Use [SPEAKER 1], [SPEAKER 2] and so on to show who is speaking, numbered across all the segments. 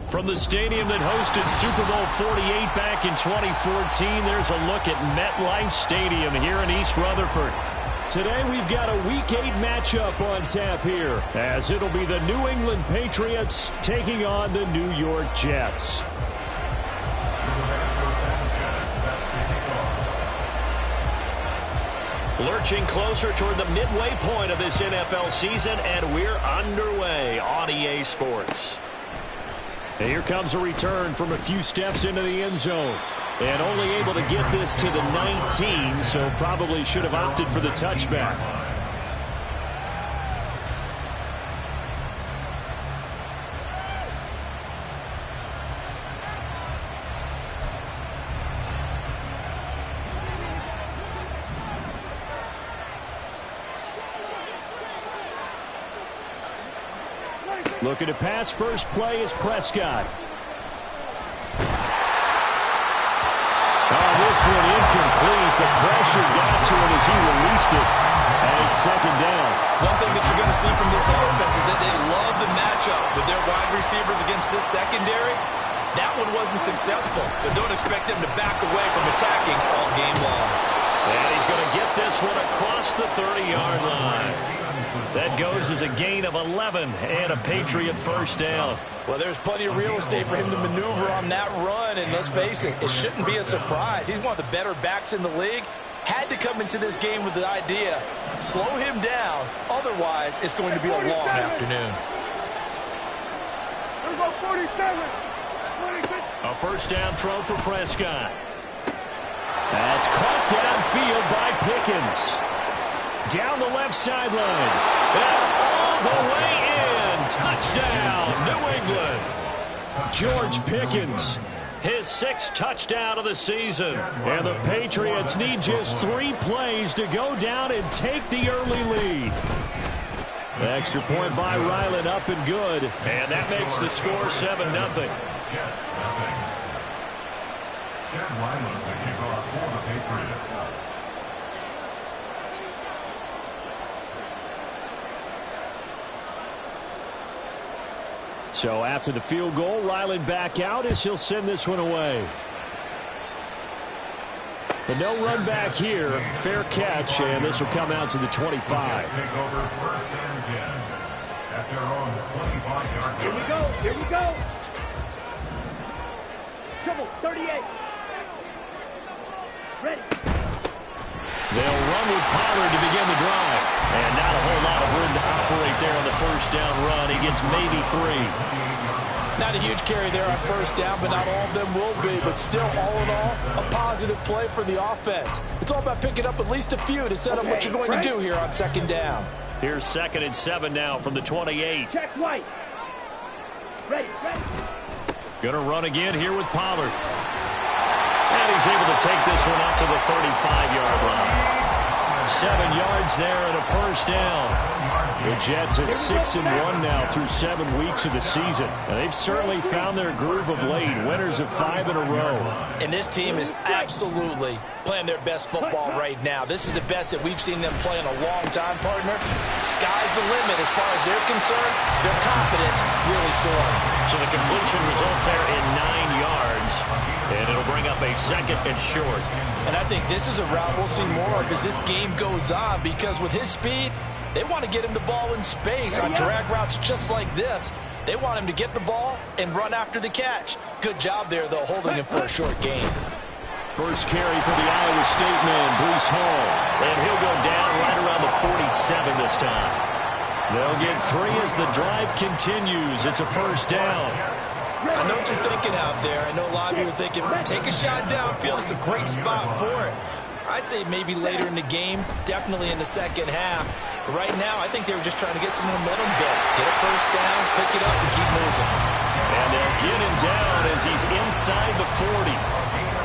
[SPEAKER 1] From the stadium that hosted Super Bowl 48 back in 2014, there's a look at MetLife Stadium here in East Rutherford. Today we've got a Week 8 matchup on tap here, as it'll be the New England Patriots taking on the New York Jets. Lurching closer toward the midway point of this NFL season, and we're underway on EA Sports. And here comes a return from a few steps into the end zone. And only able to get this to the 19, so probably should have opted for the touchback. Looking to pass, first play is Prescott. Oh, this one incomplete. The pressure got to him as he released it. And it's second down.
[SPEAKER 2] One thing that you're going to see from this offense is that they love the matchup with their wide receivers against this secondary. That one wasn't successful, but don't expect them to back away from attacking all game long.
[SPEAKER 1] And he's going to get this one across the 30-yard line. That goes as a gain of 11 and a Patriot first down.
[SPEAKER 2] Well, there's plenty of real estate for him to maneuver on that run, and let's face it, it shouldn't be a surprise. He's one of the better backs in the league. Had to come into this game with the idea, slow him down, otherwise it's going to be a long afternoon.
[SPEAKER 1] A first down throw for Prescott. That's caught downfield by Pickens. Down the left sideline. And all the way in. Touchdown, New England. George Pickens, his 6th touchdown of the season. And the Patriots need just 3 plays to go down and take the early lead. The extra point by Ryland up and good. And that makes the score 7-0.
[SPEAKER 3] Chad Ryland, the kickoff for the Patriots.
[SPEAKER 1] So after the field goal, Ryland back out as he'll send this one away. But no run back here. Fair catch, and this will come out to the 25.
[SPEAKER 3] Take over first and 10 at their own 25-yard line.
[SPEAKER 4] Here we go. Here we go. Trouble, 38. Ready.
[SPEAKER 1] They'll run with Pollard to begin the drive. And not a whole lot of room to operate there on the first down run. He gets maybe 3.
[SPEAKER 2] Not a huge carry there on first down, but not all of them will be. But still, all in all, a positive play for the offense. It's all about picking up at least a few to set up what you're going to do here on second down.
[SPEAKER 1] Here's 2nd and 7 now from the 28.
[SPEAKER 4] Check right. Ready, ready.
[SPEAKER 1] Gonna run again here with Pollard. And he's able to take this one up to the 35-yard line. 7 yards there and a first down. The Jets at 6-1 now through 7 weeks of the season. And they've certainly found their groove of late. Winners of 5 in a row.
[SPEAKER 2] And this team is absolutely playing their best football right now. This is the best that we've seen them play in a long time, partner. Sky's the limit as far as they're concerned. Their confidence really soaring.
[SPEAKER 1] So the completion results there in 9 yards. And it'll bring up a 2nd and short.
[SPEAKER 2] And I think this is a route we'll see more of as this game goes on, because with his speed, they want to get him the ball in space on drag routes just like this. They want him to get the ball and run after the catch. Good job there, though, holding him for a short gain.
[SPEAKER 1] First carry for the Iowa State man, Breece Hall. And he'll go down right around the 47 this time. They'll get 3 as the drive continues. It's a first down.
[SPEAKER 2] I know what you're thinking out there. I know a lot of you are thinking, take a shot downfield. It's a great spot for it. I'd say maybe later in the game, definitely in the second half. But right now, I think they were just trying to get some momentum going. Get a first down, pick it up, and keep moving.
[SPEAKER 1] And they'll get him down as he's inside the 40.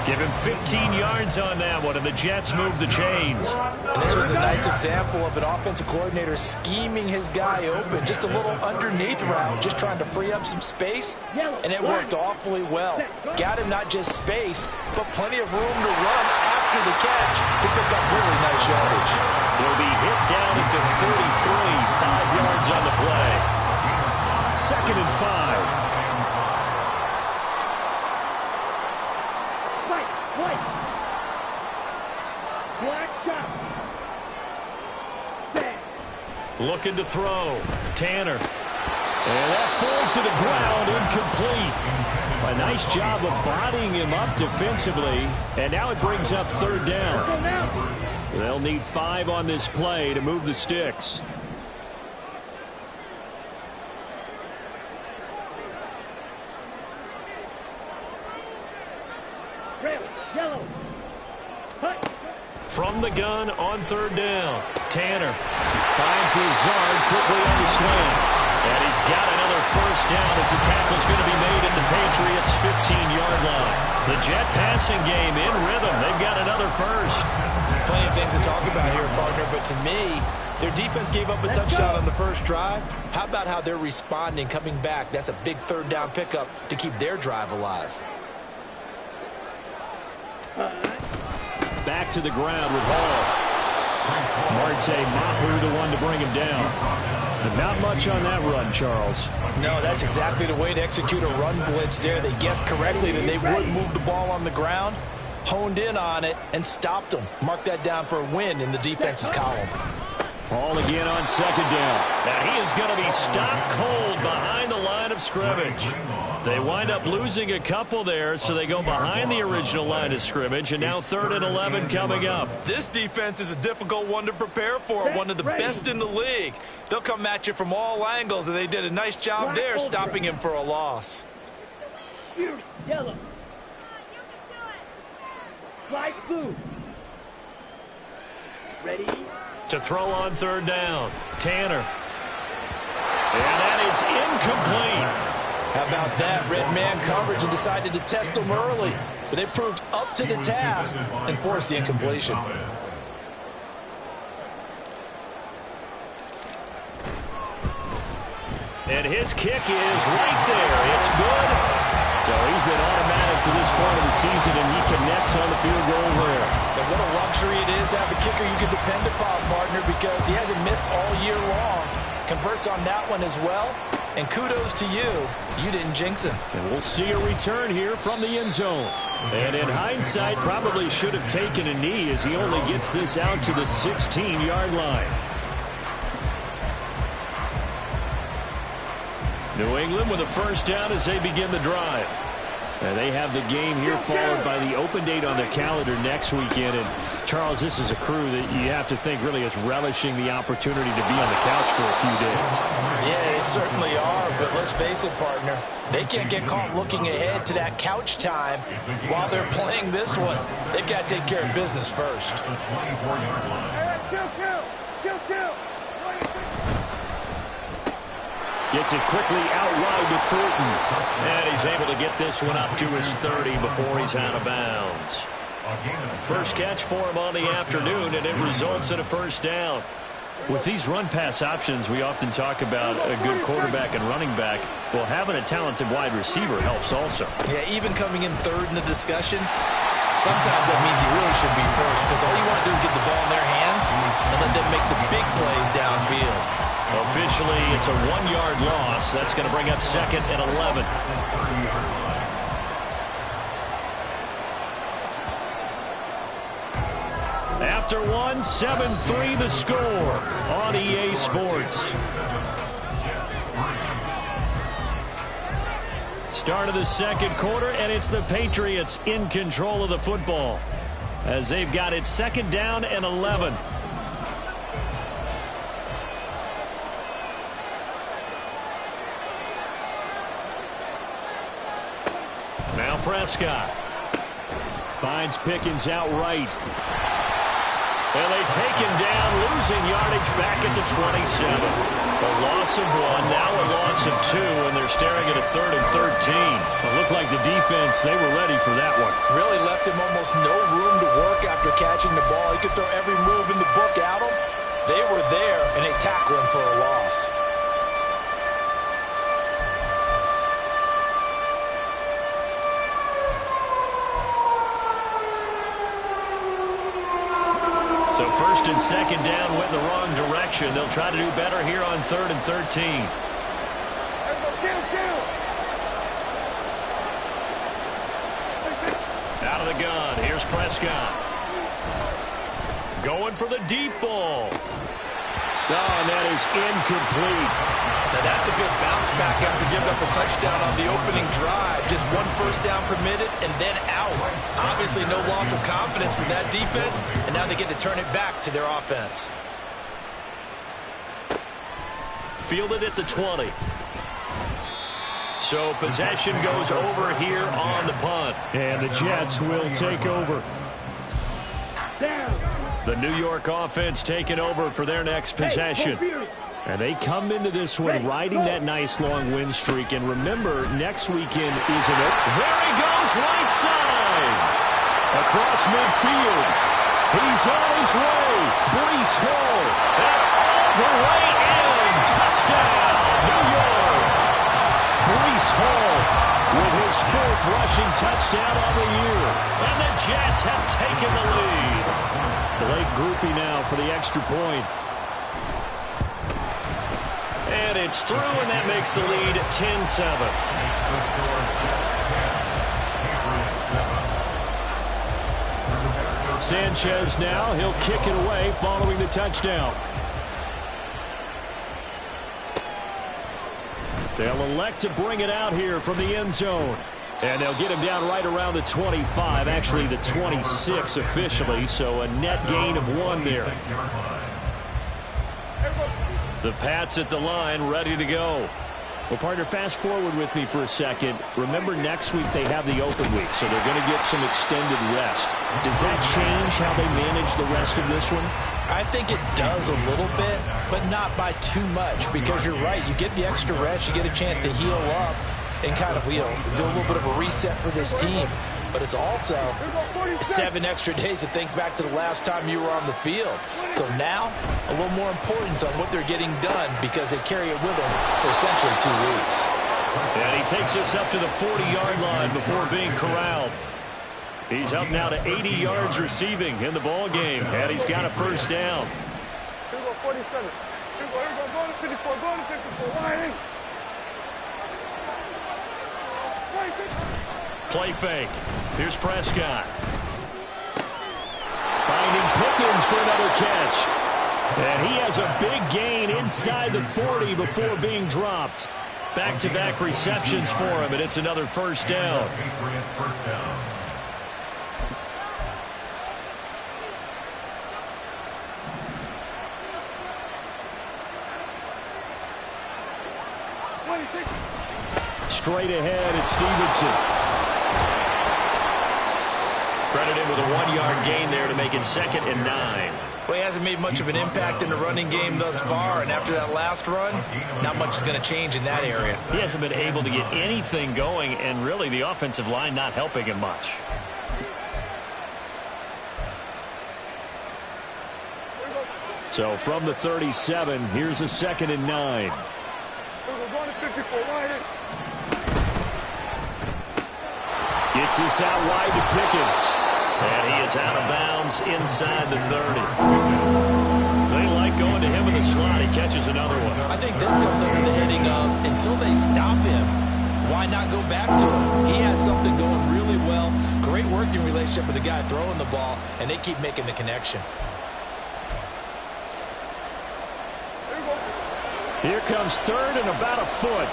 [SPEAKER 1] Give him 15 yards on that one, and the Jets move the chains.
[SPEAKER 2] And this was a nice example of an offensive coordinator scheming his guy open. Just a little underneath route, just trying to free up some space, and it worked awfully well. Got him not just space, but plenty of room to run after the catch to pick up really nice yardage.
[SPEAKER 1] He'll be hit down at the 33, 5 yards on the play. 2nd and 5. Looking to throw. Tanner. And that falls to the ground, incomplete. A nice job of bodying him up defensively. And now it brings up 3rd down. They'll need 5 on this play to move the sticks.
[SPEAKER 4] Yellow.
[SPEAKER 1] From the gun on 3rd down. Tanner finds Lazard quickly on the slant. And he's got another 1st down as the tackle's going to be made at the Patriots' 15-yard line. The Jet passing game in rhythm. They've got another 1st.
[SPEAKER 2] Plenty of things to talk about here, partner, but to me, their defense gave up a touchdown on the first drive. How about how they're responding, coming back? That's a big 3rd down pickup to keep their drive alive.
[SPEAKER 1] Back to the ground with Hall. Marte Mapu, the one to bring him down. But not much on that run, Charles.
[SPEAKER 2] No, that's exactly the way to execute a run blitz there. They guessed correctly that they would move the ball on the ground, honed in on it, and stopped them. Mark that down for a win in the defense's column.
[SPEAKER 1] Ball again on 2nd down. Now he is going to be stopped cold behind the line of scrimmage. They wind up losing a couple there, so they go behind the original line of scrimmage, and now 3rd and 11 coming up.
[SPEAKER 2] This defense is a difficult one to prepare for, one of the best in the league. They'll come at you from all angles, and they did a nice job there stopping him for a loss.
[SPEAKER 4] Yellow. Fly blue. Ready?
[SPEAKER 1] To throw on 3rd down. Tanner. And that is incomplete.
[SPEAKER 2] How about that? Red man coverage and decided to test them early. But they proved up to the task and forced the incompletion.
[SPEAKER 1] And his kick is right there. It's good. So he's been automatic to this point of the season, and he connects on the field goal there.
[SPEAKER 2] And what a luxury it is to have a kicker you can depend upon, partner, because he hasn't missed all year long. Converts on that one as well. And kudos to you. You didn't jinx him.
[SPEAKER 1] And we'll see a return here from the end zone. And in hindsight, probably should have taken a knee as he only gets this out to the 16-yard line. New England with a 1st down as they begin the drive. And they have the game here followed by the open date on their calendar next weekend. And, Charles, this is a crew that you have to think really is relishing the opportunity to be on the couch for a few days.
[SPEAKER 2] Yeah, they certainly are, but let's face it, partner. They can't get caught looking ahead to that couch time while they're playing this one. They've got to take care of business first.
[SPEAKER 1] Gets it quickly out wide to Fulton. And he's able to get this one up to his 30 before he's out of bounds. 1st catch for him on the afternoon, and it results in a 1st down. With these run-pass options, we often talk about a good quarterback and running back. Well, having a talented wide receiver helps also.
[SPEAKER 2] Yeah, even coming in 3rd in the discussion, sometimes that means he really should be 1st, because all you want to do is get the ball in their hands and let them make the big plays downfield.
[SPEAKER 1] Officially, it's a 1-yard loss. That's going to bring up 2nd and 11. After one, 7-3 the score on EA Sports. Start of the 2nd quarter, and it's the Patriots in control of the football as they've got it 2nd down and 11. Now Prescott finds Pickens out right. And they take him down, losing yardage back at the 27. A loss of 1, now a loss of 2, and they're staring at a 3rd and 13.
[SPEAKER 5] It looked like the defense, they were ready for that one.
[SPEAKER 2] Really left him almost no room to work after catching the ball. He could throw every move in the book at him. They were there, and they tackled him for a loss.
[SPEAKER 1] So 1st and 2nd down went in the wrong direction. They'll try to do better here on 3rd and 13. Out of the gun, here's Prescott. Going for the deep ball. Oh, and that is incomplete.
[SPEAKER 2] Now that's a good bounce back after giving up a touchdown on the opening drive. Just 1 first down permitted and then out. Obviously no loss of confidence with that defense, and now they get to turn it back to their offense.
[SPEAKER 1] Fielded at the 20. So possession goes over here on the punt.
[SPEAKER 5] And the Jets will take over.
[SPEAKER 1] The New York offense taking over for their next possession.
[SPEAKER 5] And they come into this one riding that nice long win streak. And remember, next weekend is an open.
[SPEAKER 1] There he goes, right side. Across midfield. He's on his way. Breece Hall. And all the way in. Touchdown, New York. Breece Hall with his 4th rushing touchdown on the year. And the Jets have taken the lead.
[SPEAKER 5] Blake Grupe now for the extra point.
[SPEAKER 1] And it's through, and that makes the lead 10-7.
[SPEAKER 5] Sanchez now, he'll kick it away following the touchdown. They'll elect to bring it out here from the end zone. And they'll get him down right around the 25, actually the 26 officially, so a net gain of 1 there. The Pats at the line, ready to go. Well, partner, fast forward with me for a second. Remember, next week they have the open week, so they're going to get some extended rest. Does that change how they manage the rest of this one?
[SPEAKER 2] I think it does a little bit, but not by too much, because you're right. You get the extra rest, you get a chance to heal up and kind of, do a little bit of a reset for this team. But it's also 7 extra days to think back to the last time you were on the field. So now, a little more importance on what they're getting done because they carry it with them for essentially 2 weeks.
[SPEAKER 1] And he takes us up to the 40-yard line before being corralled. He's up now to 80 yards receiving in the ball game, and he's got a 1st down.
[SPEAKER 6] Here we go, 47. Here we go, go to 54, go to 54, wide.
[SPEAKER 1] Play fake. Here's Prescott. Finding Pickens for another catch. And he has a big gain inside the 40 before being dropped. Back-to-back receptions for him, and it's another 1st down.
[SPEAKER 5] Straight ahead, it's Stevenson.
[SPEAKER 1] Credited with a 1-yard gain there to make it 2nd and 9.
[SPEAKER 2] Well, he hasn't made much of an impact in the running game thus far, and after that last run, not much is going to change in that area.
[SPEAKER 1] He hasn't been able to get anything going, and really the offensive line not helping him much.
[SPEAKER 5] So from the 37, here's a 2nd and 9. Gets this out wide to Pickens.
[SPEAKER 1] And he is out of bounds inside the 30. They like going to him in the slot. He catches another one.
[SPEAKER 2] I think this comes under the heading of, until they stop him, why not go back to him? He has something going really well. Great working relationship with the guy throwing the ball, and they keep making the connection.
[SPEAKER 5] Here comes 3rd and about a foot.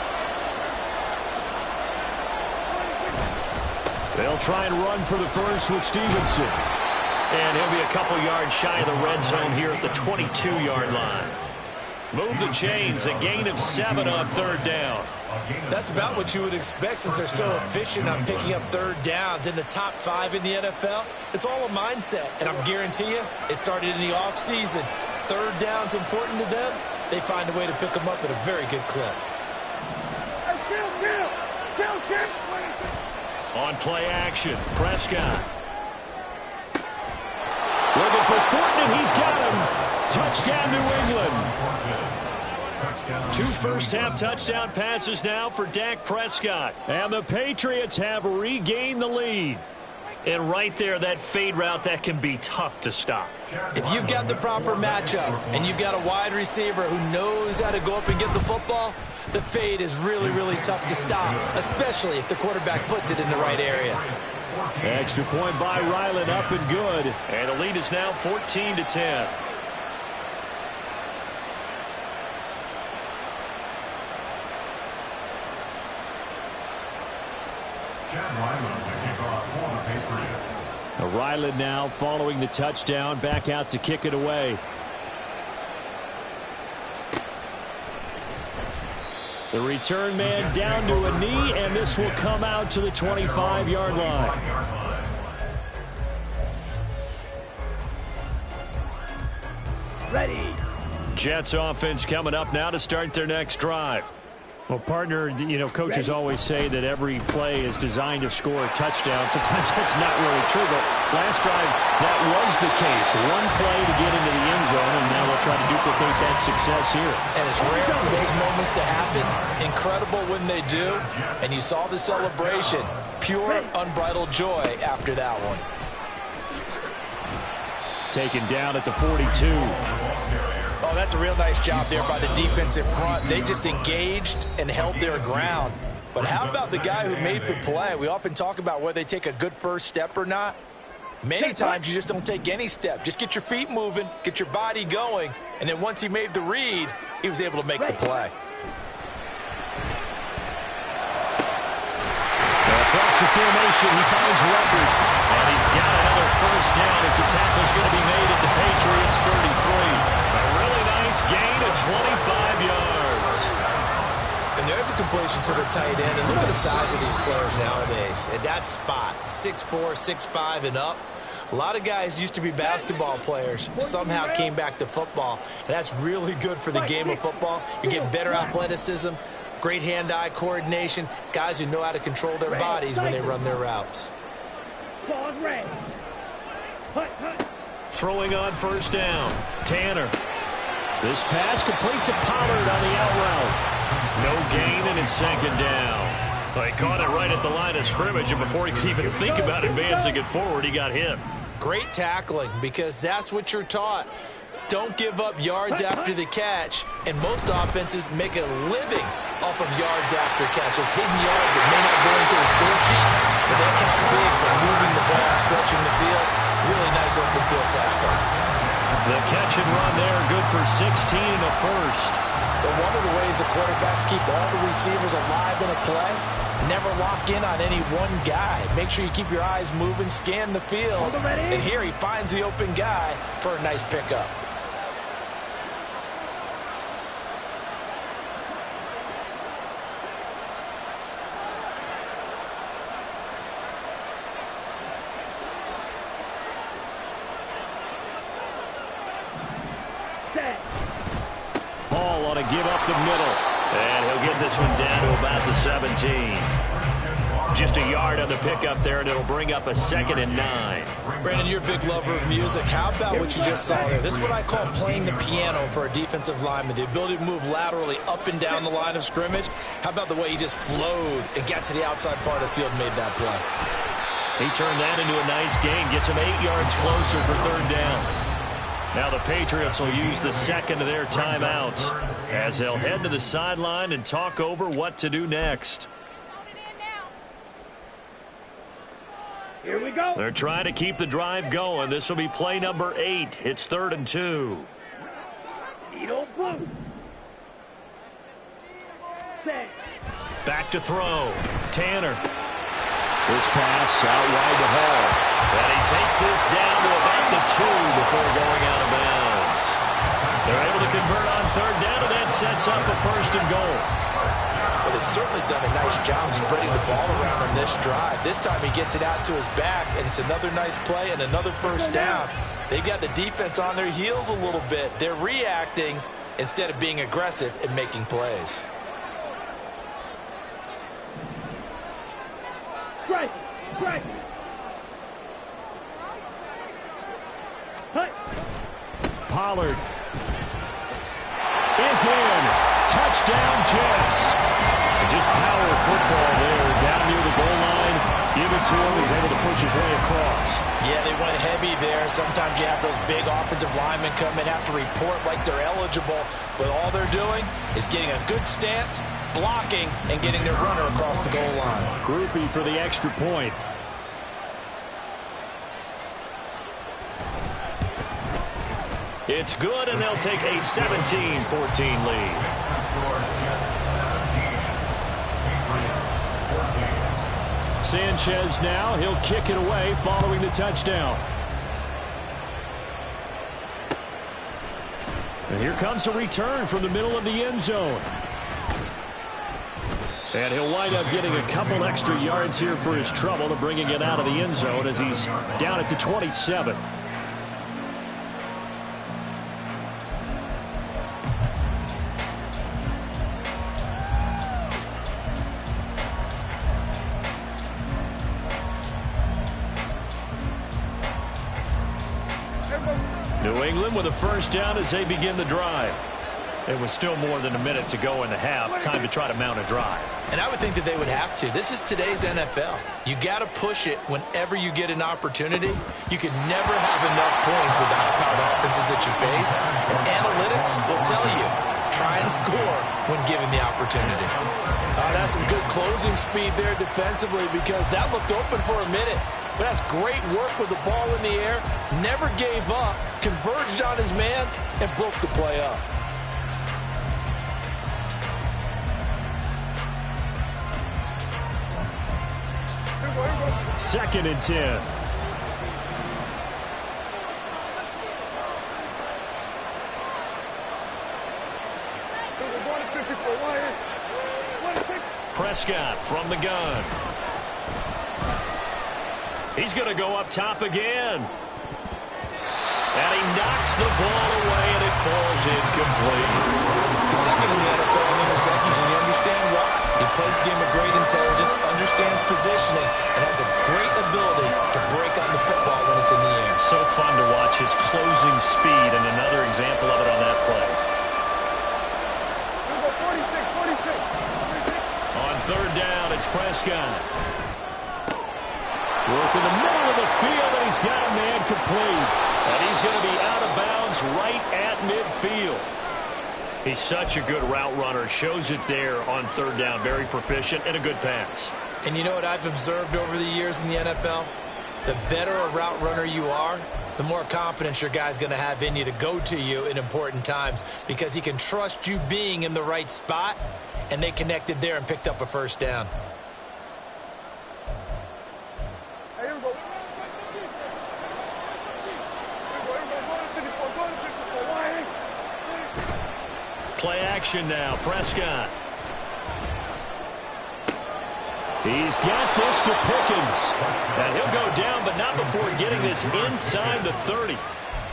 [SPEAKER 5] They'll try and run for the 1st with Stevenson.
[SPEAKER 1] And he'll be a couple yards shy of the red zone here at the 22-yard line. Move the chains, a gain of 7 on 3rd down.
[SPEAKER 2] That's about what you would expect since they're so efficient on picking up 3rd downs in the top 5 in the NFL. It's all a mindset, and I guarantee you it started in the offseason. third down's important to them, they find a way to pick them up at a very good clip.
[SPEAKER 1] On play action, Prescott. Looking for Fortner, he's got him. Touchdown, New England. 2 first-half touchdown passes now for Dak Prescott. And the Patriots have regained the lead. And right there, that fade route, that can be tough to stop.
[SPEAKER 2] If you've got the proper matchup and you've got a wide receiver who knows how to go up and get the football, the fade is really, really tough to stop, especially if the quarterback puts it in the right area.
[SPEAKER 1] Extra point by Ryland, up and good. And the lead is now 14-10.
[SPEAKER 3] Chad Ryland to kick off for the Patriots.
[SPEAKER 1] Ryland now following the touchdown, back out to kick it away. The return man down to a knee, and this will come out to the 25-yard line.
[SPEAKER 4] Ready.
[SPEAKER 1] Jets offense coming up now to start their next drive. Well, partner, you know, coaches always say that every play is designed to score a touchdown. Sometimes that's not really true, but last drive, that was the case. One play to get into the end zone, and now they'll try to duplicate that success here.
[SPEAKER 2] And it's rare for those moments to happen. Incredible when they do. And you saw the celebration. Pure, unbridled joy after that one.
[SPEAKER 1] Taken down at the 42.
[SPEAKER 2] Oh, that's a real nice job there by the defensive front. They just engaged and held their ground. But how about the guy who made the play? We often talk about whether they take a good first step or not. Many times you just don't take any step. Just get your feet moving, get your body going, and then once he made the read, he was able to make the play.
[SPEAKER 1] Across the formation, he finds Ruckert. And he's got another first down as the tackle's going to be made at the Patriots 33. A really nice gain of 25 yards.
[SPEAKER 2] And there's a completion to the tight end. And look at the size of these players nowadays. At that spot, 6'4", 6'5", and up. A lot of guys used to be basketball players, somehow came back to football. And that's really good for the game of football. You're getting better athleticism, great hand-eye coordination, guys who know how to control their bodies when they run their routes.
[SPEAKER 1] Throwing on first down, Tanner. This pass complete to Pollard on the out route. No gain, and it's second down. Well, he caught it right at the line of scrimmage, and before he could even think about advancing it forward, he got hit.
[SPEAKER 2] Great tackling, because that's what you're taught. Don't give up yards after the catch, and most offenses make a living off of yards after catches. Hidden yards that may not go into the score sheet, but they count big for moving the ball, stretching the field. Really nice open field tackle.
[SPEAKER 1] The catch and run there, good for 16 and a first.
[SPEAKER 2] But one of the ways the quarterbacks keep all the receivers alive in a play, never lock in on any one guy. Make sure you keep your eyes moving, scan the field. And here he finds the open guy for a nice pickup.
[SPEAKER 1] Hall ought to give up the middle. And he'll get this one down to about the 17. Just a yard on the pickup there, and it'll bring up a 2nd and 9.
[SPEAKER 2] Brandon, you're a big lover of music. How about what you just saw there? This is what I call playing the piano for a defensive lineman. The ability to move laterally up and down the line of scrimmage. How about the way he just flowed and got to the outside part of the field and made that play?
[SPEAKER 1] He turned that into a nice gain. Gets him 8 yards closer for third down. Now the Patriots will use the second of their timeouts as they'll head to the sideline and talk over what to do next.
[SPEAKER 4] Here we go.
[SPEAKER 1] They're trying to keep the drive going. This will be play number 8. It's 3rd and 2.
[SPEAKER 4] Needle blue. Set.
[SPEAKER 1] Back to throw. Tanner. This pass out wide to Hall. And he takes this down to about the 2 before going out of bounds. They're able to convert on third down, and that sets up a 1st and goal.
[SPEAKER 2] Well, they've certainly done a nice job spreading the ball around on this drive. This time he gets it out to his back, and it's another nice play and another first down. They've got the defense on their heels a little bit. They're reacting instead of being aggressive and making plays.
[SPEAKER 4] Strike! Strike! Hut!
[SPEAKER 1] Pollard is in. Touchdown, Jets. Just power football there. Down near the goal line. Give it to him. He's able to push his way across.
[SPEAKER 2] Yeah, they went heavy there. Sometimes you have those big offensive linemen come in, have to report like they're eligible. But all they're doing is getting a good stance, blocking, and getting their runner across the goal line.
[SPEAKER 1] Groupie for the extra point. It's good, and they'll take a 17-14 lead. Sanchez now. He'll kick it away following the touchdown. And here comes a return from the middle of the end zone. And he'll wind up getting a couple extra yards here for his trouble to bringing it out of the end zone as he's down at the 27. New England with a first down as they begin the drive. It was still more than a minute to go in the half. Time to try to mount a drive.
[SPEAKER 2] And I would think that they would have to. This is today's NFL. You got to push it whenever you get an opportunity. You can never have enough points with the high-powered offenses that you face. And analytics will tell you, try and score when given the opportunity.
[SPEAKER 7] That's some good closing speed there defensively because that looked open for a minute. But that's great work with the ball in the air. Never gave up, converged on his man, and broke the play up.
[SPEAKER 1] Second and 10. Prescott from the gun. He's going to go up top again. And he knocks the ball away, and it falls incomplete.
[SPEAKER 2] He's second in the NFL in interceptions, and you understand why. He plays a game of great intelligence, understands positioning, and has a great ability to break on the football when it's in the air.
[SPEAKER 1] So fun to watch his closing speed, and another example of it on that play.
[SPEAKER 6] 46.
[SPEAKER 1] On third down, it's Prescott. Work in the middle of the field, and he's got a man complete. And he's going to be out of bounds right at midfield. He's such a good route runner. Shows it there on third down. Very proficient and a good pass.
[SPEAKER 2] And you know what I've observed over the years in the NFL? The better a route runner you are, the more confidence your guy's going to have in you to go to you in important times because he can trust you being in the right spot, and they connected there and picked up a first down.
[SPEAKER 1] Play action now. Prescott. He's got this to Pickens. And he'll go down, but not before getting this inside the 30.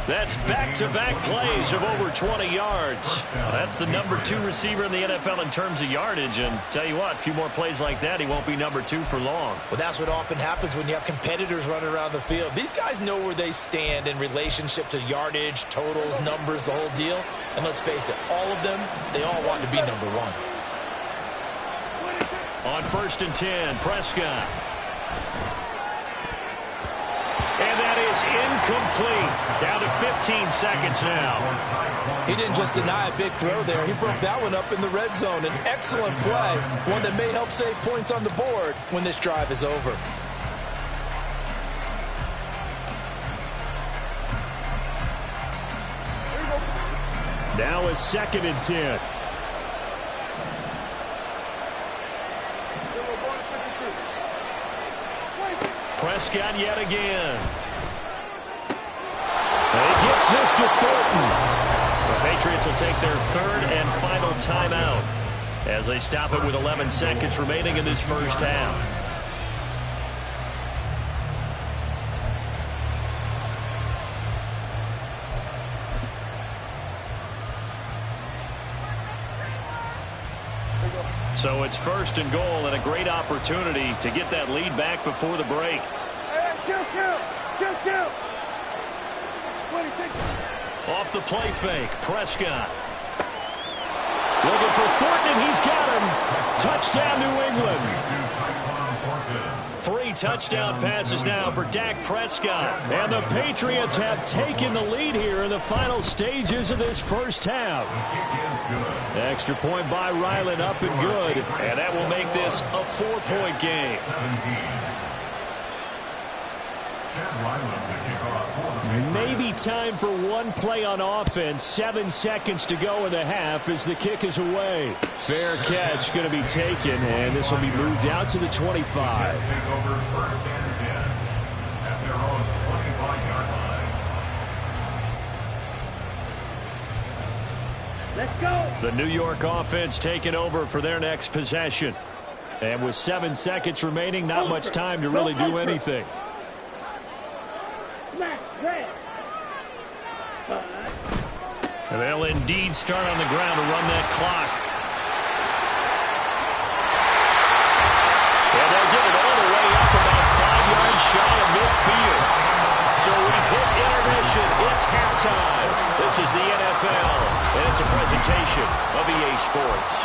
[SPEAKER 1] That's back-to-back plays of over 20 yards. That's the number 2 receiver in the NFL in terms of yardage. And tell you what, a few more plays like that, he won't be number 2 for long.
[SPEAKER 2] Well, that's what often happens when you have competitors running around the field. These guys know where they stand in relationship to yardage, totals, numbers, the whole deal. And let's face it, all of them, they all want to be number 1.
[SPEAKER 1] On first and 10, Prescott. And that is incomplete. Down to 15 seconds now.
[SPEAKER 7] He didn't just deny a big throw there. He broke that one up in the red zone. An excellent play, one that may help save points on the board when this drive is over.
[SPEAKER 1] Now a second and 10. Prescott yet again. And he gets this to Thornton. The Patriots will take their third and final timeout as they stop it with 11 seconds remaining in this first half.
[SPEAKER 5] So it's 1st and goal and a great opportunity to get that lead back before the break.
[SPEAKER 4] Hey, kill. 26.
[SPEAKER 1] Off the play fake, Prescott. Looking for Thornton, and he's got him. Touchdown, New England. 3 touchdown passes now for Dak Prescott. And the Patriots have taken the lead here in the final stages of this first half. Extra point by Ryland, up and good. And that will make this a 4-point game. Maybe time for one play on offense. 7 seconds to go in the half as the kick is away. Fair catch going to be taken, and this will be moved out to the 25.
[SPEAKER 3] Take over 1st and 10 at their own 25-yard line.
[SPEAKER 4] Let's go.
[SPEAKER 1] The New York offense taking over for their next possession. And with 7 seconds remaining, not much time to really do anything. And they'll indeed start on the ground to run that clock. And they'll get it all the way up about 5 yards shy of midfield. So we've hit intermission. It's halftime. This is the NFL, and it's a presentation of EA Sports.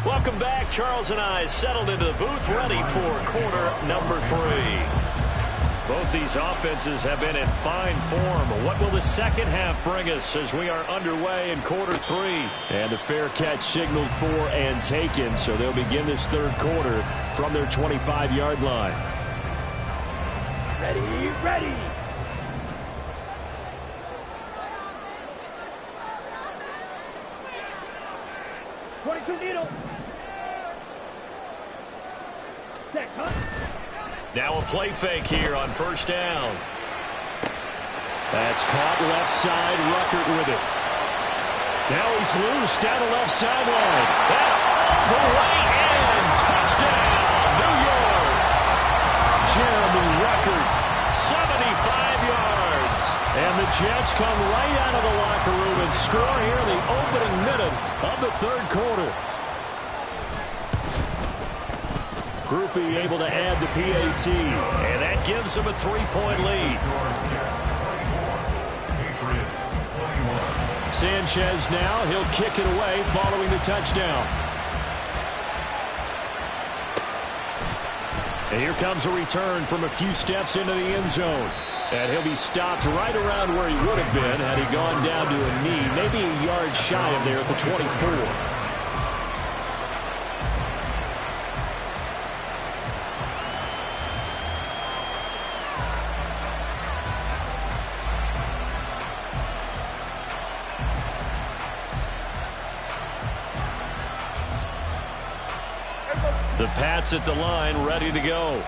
[SPEAKER 1] Welcome back. Charles and I settled into the booth, ready for quarter number 3. Both these offenses have been in fine form. What will the second half bring us as we are underway in quarter 3? And the fair catch signaled for and taken, so they'll begin this 3rd quarter from their 25-yard line.
[SPEAKER 4] Ready. 22 needle.
[SPEAKER 1] Now a play fake here on 1st down. That's caught left side. Ruckert with it. Now he's loose down the left sideline. And all the way in. Touchdown, New York. Jeremy Ruckert, 75 yards. And the Jets come right out of the locker room and score here in the opening minute of the 3rd quarter. Groupie able to add the PAT, and that gives them a 3-point lead. Sanchez now, he'll kick it away following the touchdown. And here comes a return from a few steps into the end zone. And he'll be stopped right around where he would have been had he gone down to a knee, maybe a yard shy of there at the 24. The Pats at the line, ready to go.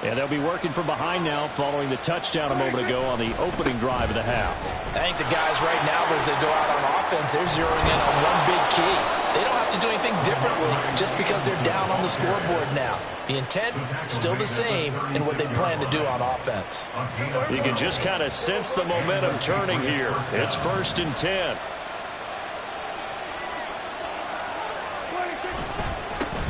[SPEAKER 1] And they'll be working from behind now following the touchdown a moment ago on the opening drive of the half.
[SPEAKER 2] I think the guys right now, as they go out on offense, they're zeroing in on one big key. They don't have to do anything differently just because they're down on the scoreboard now. The intent still the same in what they plan to do on offense.
[SPEAKER 1] You can just kind of sense the momentum turning here. It's 1st and 10.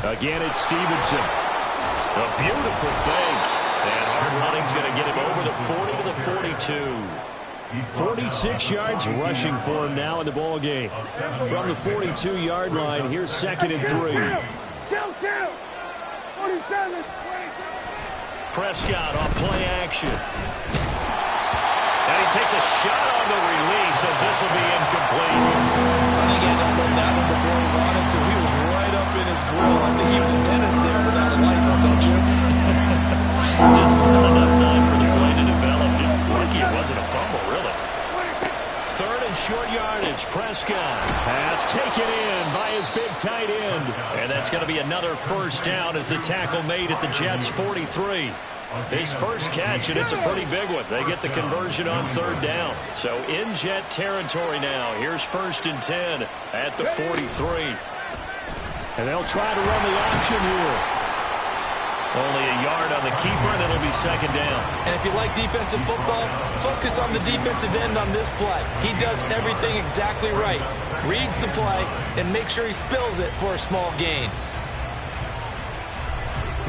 [SPEAKER 1] Again, it's Stevenson. A beautiful fake. And hard running's going to get him over the 40 to the 42. 46 yards rushing for him now in the ball game. From the 42-yard line, here's 2nd and 3.
[SPEAKER 4] 47.
[SPEAKER 1] Prescott on play action. And he takes a shot on the release as this will be incomplete.
[SPEAKER 2] I think he had to hold that one before he wanted to. He was right up in his grill. I think he was a dentist there without a license, don't you?
[SPEAKER 1] Just not enough time for the play to develop. Just lucky it wasn't a fumble, really. 3rd and
[SPEAKER 5] short yardage. Prescott has taken in by his big tight end. And that's going to be another first down as the tackle made at the Jets' 43. His first catch, and it's a pretty big one. They get the conversion on third down. So in Jet territory now. Here's 1st and 10 at the 43. And they'll try to run the option here. Only a yard on the keeper, and it'll be 2nd down.
[SPEAKER 2] And if you like defensive football, focus on the defensive end on this play. He does everything exactly right. Reads the play and makes sure he spills it for a small gain.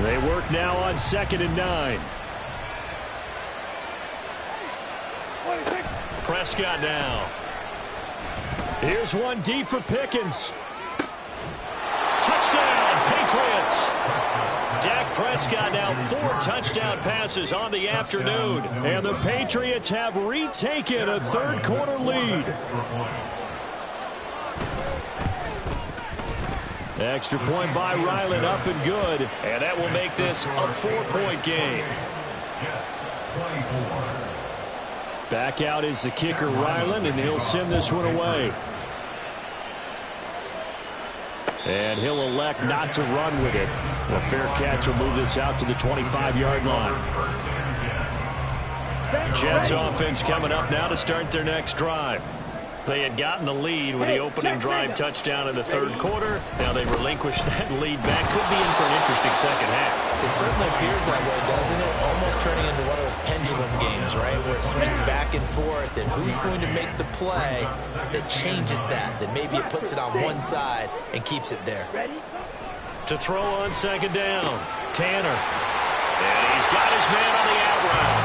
[SPEAKER 5] They work now on 2nd and 9. Prescott now. Here's one deep for Pickens. Touchdown, Patriots. Dak Prescott now 4 touchdown passes on the afternoon. And the Patriots have retaken a third-quarter lead. Extra point by Ryland, up and good. And that will make this a 4-point game. Back out is the kicker, Ryland, and he'll send this one away. And he'll elect not to run with it. A fair catch will move this out to the 25-yard line. Jets offense coming up now to start their next drive. They had gotten the lead with the opening drive touchdown in the third quarter. Now they relinquished that lead back. Could be in for an interesting second half.
[SPEAKER 2] It certainly appears that way, doesn't it? Almost turning into one of those pendulum games, right? Where it swings back and forth, and who's going to make the play that changes that maybe it puts it on one side and keeps it there.
[SPEAKER 5] To throw on 2nd down, Tanner. And he's got his man on the out route.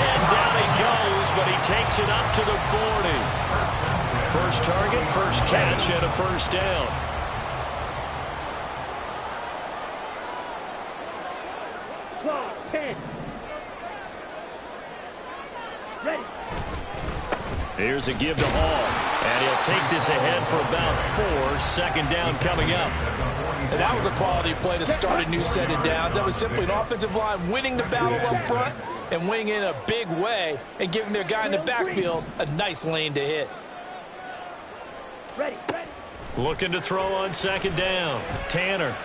[SPEAKER 5] And down he goes, but he takes it up to the 40. First target, first catch, and a first down. Here's a give to Hall. And he'll take this ahead for about 4. 2nd down coming up.
[SPEAKER 7] And that was a quality play to start a new set of downs. That was simply an offensive line winning the battle up front and winning in a big way and giving their guy in the backfield a nice lane to hit.
[SPEAKER 5] Looking to throw on 2nd down. Tanner.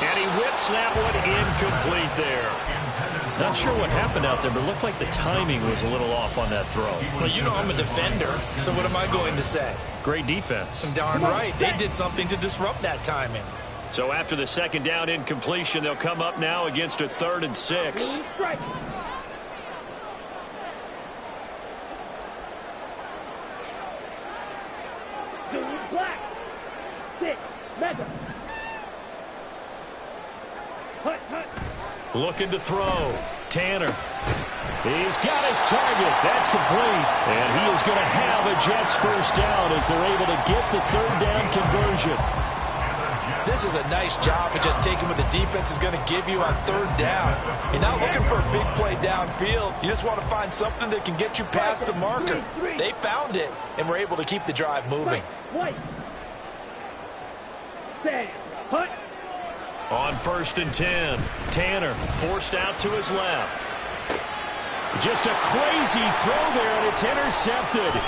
[SPEAKER 5] And he whips that one incomplete there. Not sure what happened out there, but it looked like the timing was a little off on that throw.
[SPEAKER 2] Well, you know I'm a defender, so what am I going to say?
[SPEAKER 5] Great defense.
[SPEAKER 2] Darn right. They did something to disrupt that timing.
[SPEAKER 5] So after the 2nd down incompletion, they'll come up now against a 3rd and 6.
[SPEAKER 4] Black. 6. Mega. Hut, hut.
[SPEAKER 5] Looking to throw. Tanner. He's got his target. That's complete. And he is going to have a Jets first down as they're able to get the 3rd down conversion.
[SPEAKER 2] This is a nice job of just taking what the defense is going to give you on 3rd down. You're not looking for a big play downfield. You just want to find something that can get you past the marker. They found it and were able to keep the drive moving.
[SPEAKER 4] White. Hut.
[SPEAKER 5] On 1st and 10, Tanner forced out to his left. Just a crazy throw there, and it's intercepted.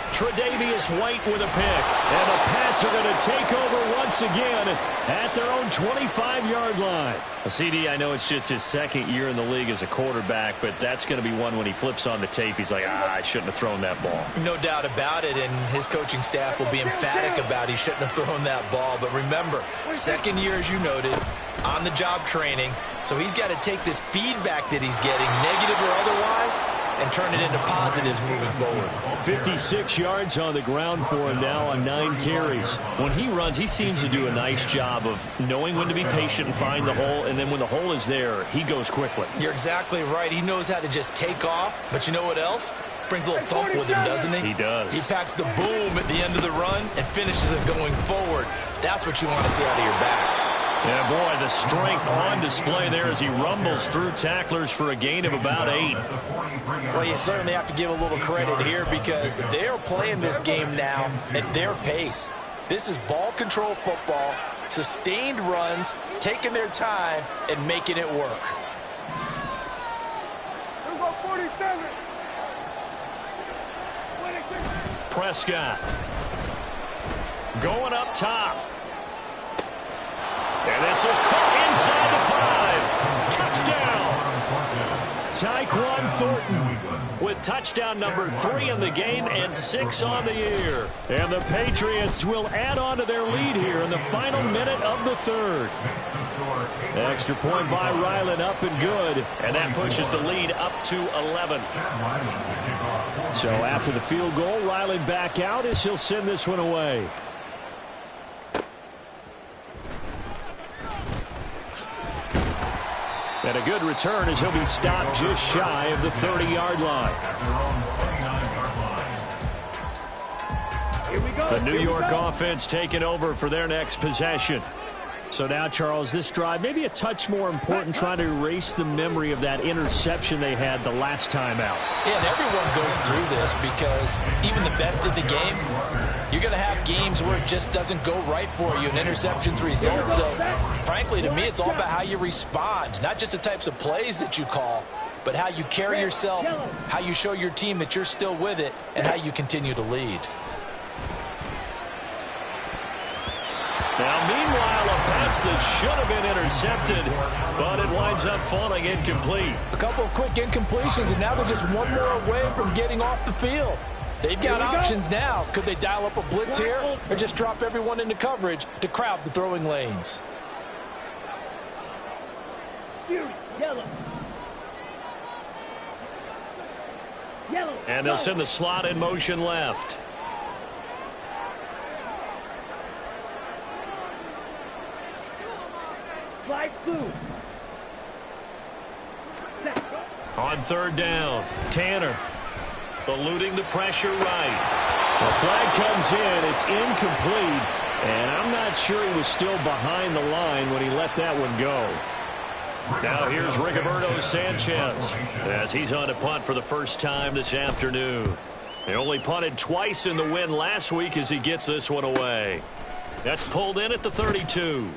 [SPEAKER 5] Tre'Davious White with a pick. And the Pats are going to take over once again at their own 25-yard line. CD, I know it's just his 2nd year in the league as a quarterback, but that's going to be one when he flips on the tape. He's like, I shouldn't have thrown that ball.
[SPEAKER 2] No doubt about it, and his coaching staff will be emphatic about he shouldn't have thrown that ball. But remember, 2nd year, as you noted, on-the-job training. So he's got to take this feedback that he's getting, negative or otherwise, and turn it into positives moving forward.
[SPEAKER 5] 56 yards on the ground for him now on 9 carries. When he runs, he seems to do a nice job of knowing when to be patient and find the hole, and then when the hole is there, he goes quickly.
[SPEAKER 2] You're exactly right. He knows how to just take off, but you know what else? Brings a little thump with him, doesn't he?
[SPEAKER 5] He does.
[SPEAKER 2] He packs the boom at the end of the run and finishes it going forward. That's what you want to see out of your backs.
[SPEAKER 5] Yeah, boy, the strength on display there as he rumbles through tacklers for a gain of about 8.
[SPEAKER 7] Well, you certainly have to give a little credit here because they're playing this game now at their pace. This is ball control football, sustained runs, taking their time, and making it work.
[SPEAKER 5] Prescott. Going up top. And this is caught inside the 5. Touchdown. Tyquan Thornton with touchdown number 3 in the game and 6 on the year. And the Patriots will add on to their lead here in the final minute of the third. Extra point by Ryland, up and good. And that pushes the lead up to 11. So after the field goal, Ryland back out as he'll send this one away. And a good return as he'll be stopped just shy of the 30-yard line.
[SPEAKER 4] Here we go.
[SPEAKER 5] The New York offense taking over for their next possession. So now, Charles, this drive maybe a touch more important, trying to erase the memory of that interception they had the last time out.
[SPEAKER 2] Yeah, and everyone goes through this because even the best in the game, you're going to have games where it just doesn't go right for you, and interceptions result. So, frankly, to me, it's all about how you respond, not just the types of plays that you call, but how you carry yourself, how you show your team that you're still with it, and how you continue to lead.
[SPEAKER 5] Now, meanwhile, a pass that should have been intercepted, but it winds up falling incomplete.
[SPEAKER 2] A couple of quick incompletions, and now they're just one more away from getting off the field. They've got options now. Could they dial up a blitz here or just drop everyone into coverage to crowd the throwing lanes?
[SPEAKER 4] Yellow.
[SPEAKER 5] And they'll send the slot in motion left.
[SPEAKER 4] Slide through.
[SPEAKER 5] On third down, Tanner eluding the pressure right. The flag comes in. It's incomplete. And I'm not sure he was still behind the line when he let that one go. Now here's Rigoberto Sanchez as he's on a punt for the first time this afternoon. They only punted twice in the win last week as he gets this one away. That's pulled in at the 32.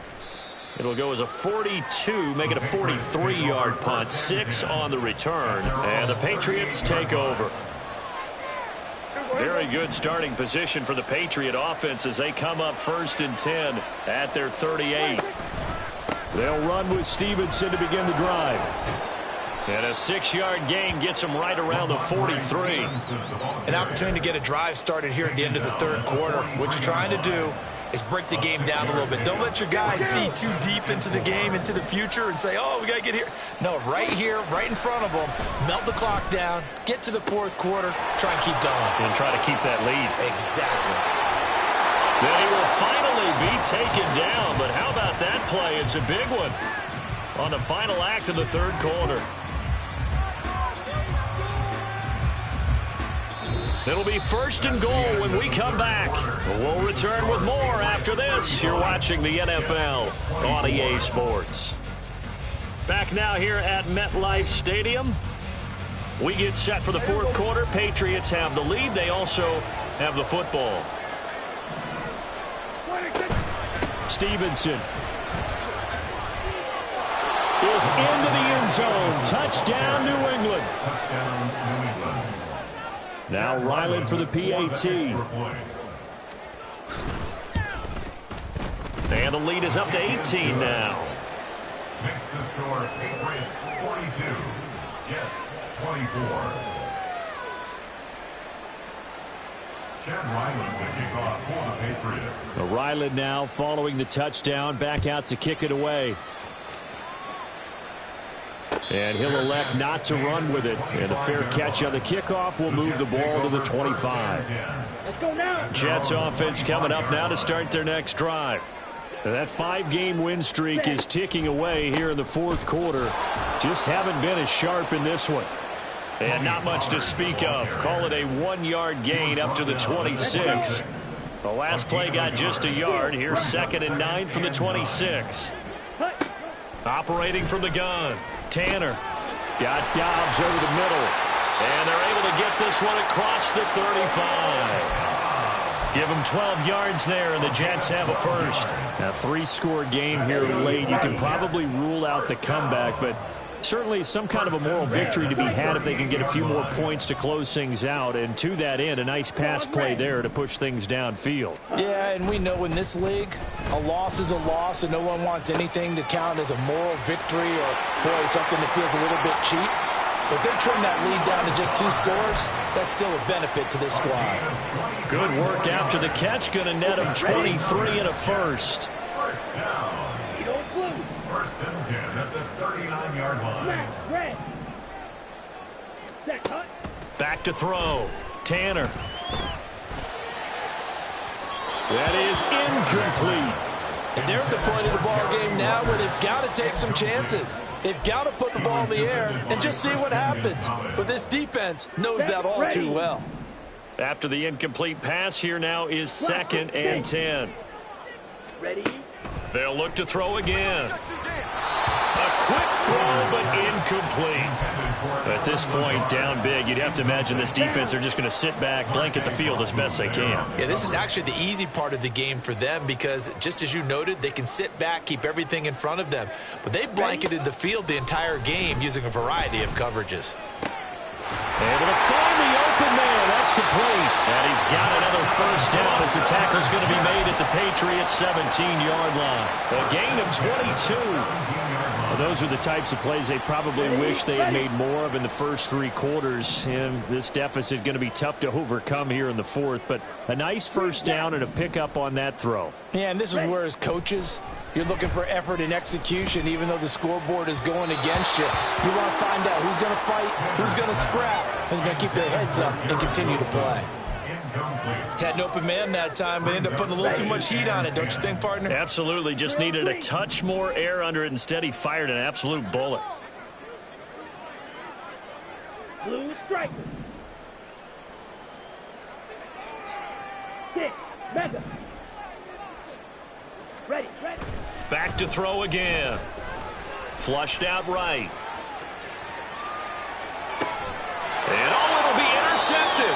[SPEAKER 5] It'll go as a 42, make it a 43-yard punt, 6 on the return, and the Patriots take over. Very good starting position for the Patriot offense as they come up 1st and 10 at their 38. They'll run with Stevenson to begin the drive. And a 6-yard gain gets them right around the 43.
[SPEAKER 2] An opportunity to get a drive started here at the end of the third quarter. What you're trying to do is break the game down a little bit. Don't let your guys see too deep into the game, into the future, and say, oh, we got to get here. No, right here, right in front of them, melt the clock down, get to the fourth quarter, try and keep going.
[SPEAKER 5] And try to keep that lead.
[SPEAKER 2] Exactly.
[SPEAKER 5] Then he will finally be taken down, but how about that play? It's a big one on the final act of the third quarter. It'll be 1st and goal when we come back. We'll return with more after this. You're watching the NFL on EA Sports. Back now here at MetLife Stadium. We get set for the fourth quarter. Patriots have the lead. They also have the football. Stevenson is into the end zone. Touchdown, New England. Now Ryland for the PAT. And the lead is up to 18 now.
[SPEAKER 3] Makes the score Patriots 42, Jets 24. Chad Ryland will kick off for the Patriots.
[SPEAKER 5] Ryland now following the touchdown, back out to kick it away. And he'll elect not to run with it. And a fair catch on the kickoff will move the ball to the 25.
[SPEAKER 4] Let's go now.
[SPEAKER 5] Jets offense coming up now to start their next drive. And that 5-game win streak is ticking away here in the fourth quarter. Just haven't been as sharp in this one. And not much to speak of. Call it a 1-yard gain up to the 26. The last play got just a yard. Here's 2nd and 9 from the 26. Operating from the gun. Tanner got Dobbs over the middle. And they're able to get this one across the 35. Give them 12 yards there, and the Jets have a first. A 3-score game here late. You can probably rule out the comeback, but Certainly some kind of a moral victory to be had if they can get a few more points to close things out. And to that end, a nice pass play there to push things downfield.
[SPEAKER 7] Yeah, and we know in this league, a loss is a loss, and no one wants anything to count as a moral victory or boy, something that feels a little bit cheap. But if they trim that lead down to just 2 scores, that's still a benefit to this squad.
[SPEAKER 5] Good work after the catch. Going to net him 23 and a first.
[SPEAKER 3] First down. First and 10 at the 39-yard line.
[SPEAKER 5] Back to throw. Tanner. That is incomplete.
[SPEAKER 7] And they're at the point of the ball game now where they've got to take some chances. They've got to put the ball in the air and just see what happens. But this defense knows that all too well.
[SPEAKER 5] After the incomplete pass, here now is 2nd and 10.
[SPEAKER 4] Ready?
[SPEAKER 5] They'll look to throw again. A quick throw, but incomplete. At this point, down big, you'd have to imagine this defense, they're just going to sit back, blanket the field as best they can.
[SPEAKER 2] Yeah, this is actually the easy part of the game for them because, just as you noted, they can sit back, keep everything in front of them. But they've blanketed the field the entire game using a variety of coverages.
[SPEAKER 5] Able to find the open man. That's complete. And he's got another first down as the tackle's going to be made at the Patriots' 17-yard line. A gain of 22. Well, those are the types of plays they probably wish they had made more of in the first 3 quarters. And this deficit going to be tough to overcome here in the 4th. But a nice first down and a pickup on that throw.
[SPEAKER 7] Yeah, and this is where as coaches, you're looking for effort and execution, even though the scoreboard is going against you. You want to find out who's going to fight, who's going to scrap, who's going to keep their heads up and continue to play.
[SPEAKER 2] Had an open man that time, but ended up putting a little too much heat on it, don't you think, partner?
[SPEAKER 5] Absolutely. Just needed a touch more air under it. Instead, he fired an absolute bullet.
[SPEAKER 4] Blue striker. 6. Mega. Ready.
[SPEAKER 5] Back to throw again. Flushed out right. And it'll be intercepted.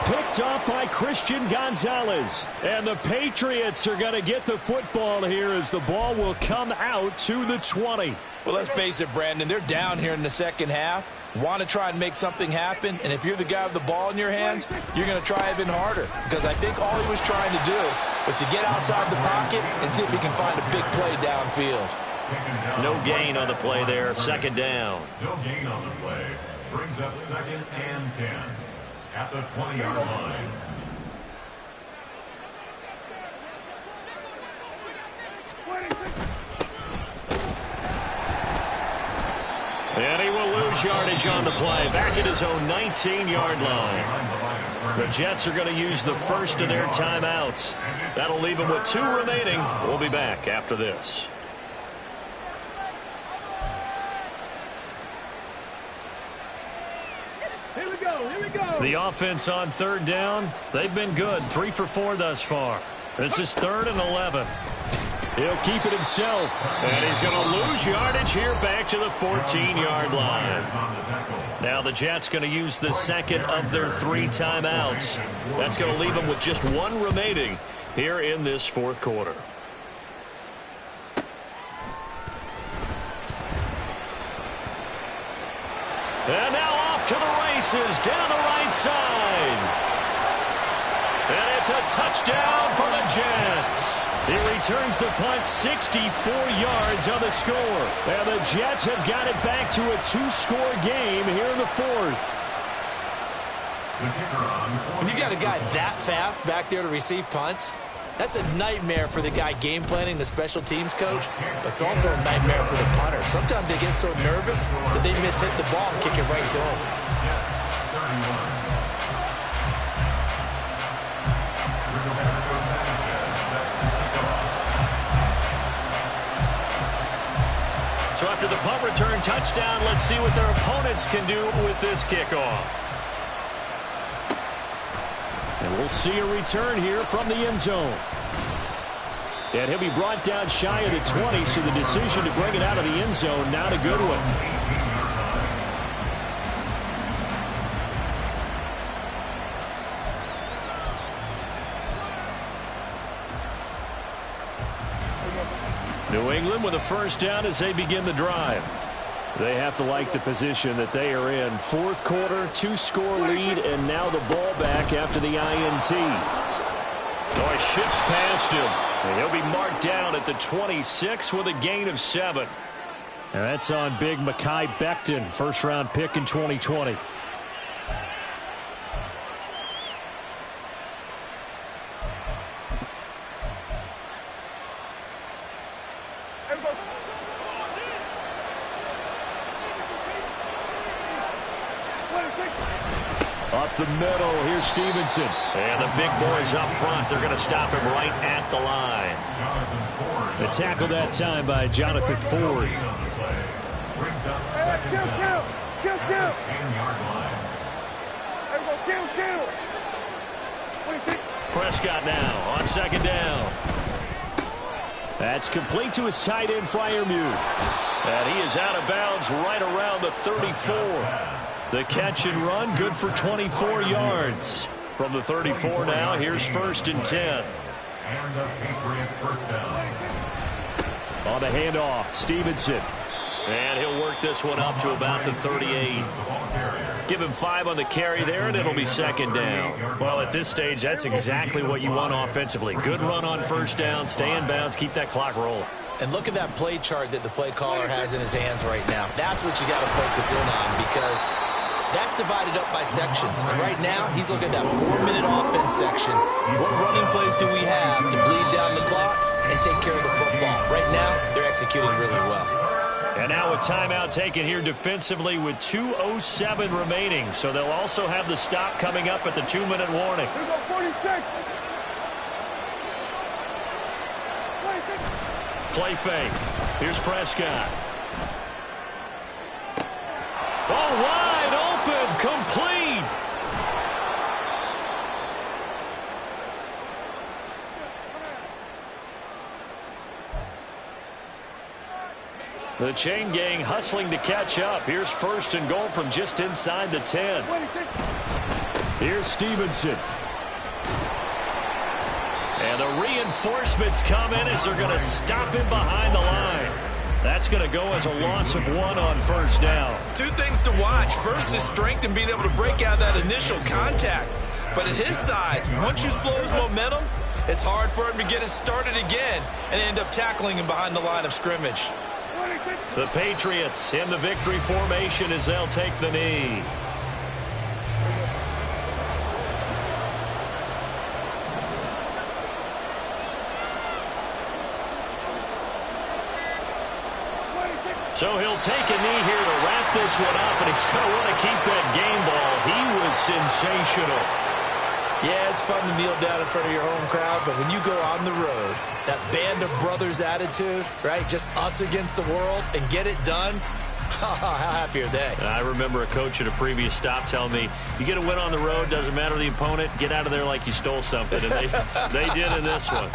[SPEAKER 5] Picked off by Christian Gonzalez. And the Patriots are going to get the football here as the ball will come out to the 20.
[SPEAKER 7] Well, let's face it, Brandon, they're down here in the second half. Want to try and make something happen, and if you're the guy with the ball in your hands, you're going to try even harder because I think all he was trying to do was to get outside the pocket and see if he can find a big play downfield.
[SPEAKER 5] No gain on the play there. 2nd down.
[SPEAKER 3] No gain on the play. Brings up 2nd and 10 at the 20-yard line.
[SPEAKER 5] And he will lose yardage on the play. Back at his own 19-yard line. The Jets are going to use the first of their timeouts. That'll leave them with 2 remaining. We'll be back after this.
[SPEAKER 4] Here we go.
[SPEAKER 5] The offense on 3rd down, they've been good. 3 for 4 thus far. This is 3rd and 11. He'll keep it himself. And he's going to lose yardage here back to the 14-yard line. Now the Jets going to use the 2nd of their 3 timeouts. That's going to leave them with just 1 remaining here in this 4th quarter. And now off to the races down the right side. And it's a touchdown for the Jets. He returns the punt 64 yards on the score. And the Jets have got it back to a 2-score game here in the 4th.
[SPEAKER 2] When you got a guy that fast back there to receive punts, that's a nightmare for the guy game planning, the special teams coach, but it's also a nightmare for the punter. Sometimes they get so nervous that they mishit the ball and kick it right to him.
[SPEAKER 5] So after the punt return touchdown, let's see what their opponents can do with this kickoff. And we'll see a return here from the end zone. And he'll be brought down shy of the 20, so the decision to bring it out of the end zone, not a good one. New England with a first down as they begin the drive. They have to like the position that they are in. Fourth quarter, 2-score lead, and now the ball back after the INT. So he shifts past him. And he'll be marked down at the 26 with a gain of 7. And that's on big Mekhi Becton, first-round pick in 2020. Up the middle, here's Stevenson. And the big boys up front, they're going to stop him right at the line. The tackle that time by Jonathan Ford.
[SPEAKER 3] Brings up second down.
[SPEAKER 6] Kill.
[SPEAKER 3] 10-yard line.
[SPEAKER 6] Everybody, kill. 26.
[SPEAKER 5] Prescott now on second down. That's complete to his tight end, Freiermuth. And he is out of bounds right around the 34. The catch and run, good for 24 yards. From the 34 now, here's 1st and 10.
[SPEAKER 3] And a Patriot first down.
[SPEAKER 5] On the handoff, Stevenson. And he'll work this one up to about the 38. Give him 5 on the carry there, and it'll be second down. Well, at this stage, that's exactly what you want offensively. Good run on first down, stay in bounds, keep that clock rolling.
[SPEAKER 2] And look at that play chart that the play caller has in his hands right now. That's what you got to focus in on, because that's divided up by sections. And right now, he's looking at that 4-minute offense section. What running plays do we have to bleed down the clock and take care of the football? Right now, they're executing really well.
[SPEAKER 5] And now a timeout taken here defensively with 2:07 remaining. So they'll also have the stop coming up at the 2-minute warning.
[SPEAKER 6] Here we go, 46.
[SPEAKER 5] Play fake. Here's Prescott. Oh, wide open, complete. The chain gang hustling to catch up. Here's 1st and goal from just inside the 10. Here's Stevenson. And the reinforcements come in as they're going to stop him behind the line. That's going to go as a loss of 1 on first down.
[SPEAKER 2] 2 things to watch. First, his strength and being able to break out that initial contact. But at his size, once you slow his momentum, it's hard for him to get it started again and end up tackling him behind the line of scrimmage.
[SPEAKER 5] The Patriots in the victory formation as they'll take the knee. So he'll take a knee here to wrap this one up, and he's going to want to keep that game ball. He was sensational.
[SPEAKER 2] Yeah, it's fun to kneel down in front of your home crowd, but when you go on the road, that band of brothers attitude, right, just us against the world, and get it done, how happy are they?
[SPEAKER 5] I remember a coach at a previous stop telling me, you get a win on the road, doesn't matter the opponent, get out of there like you stole something, and they did in this one.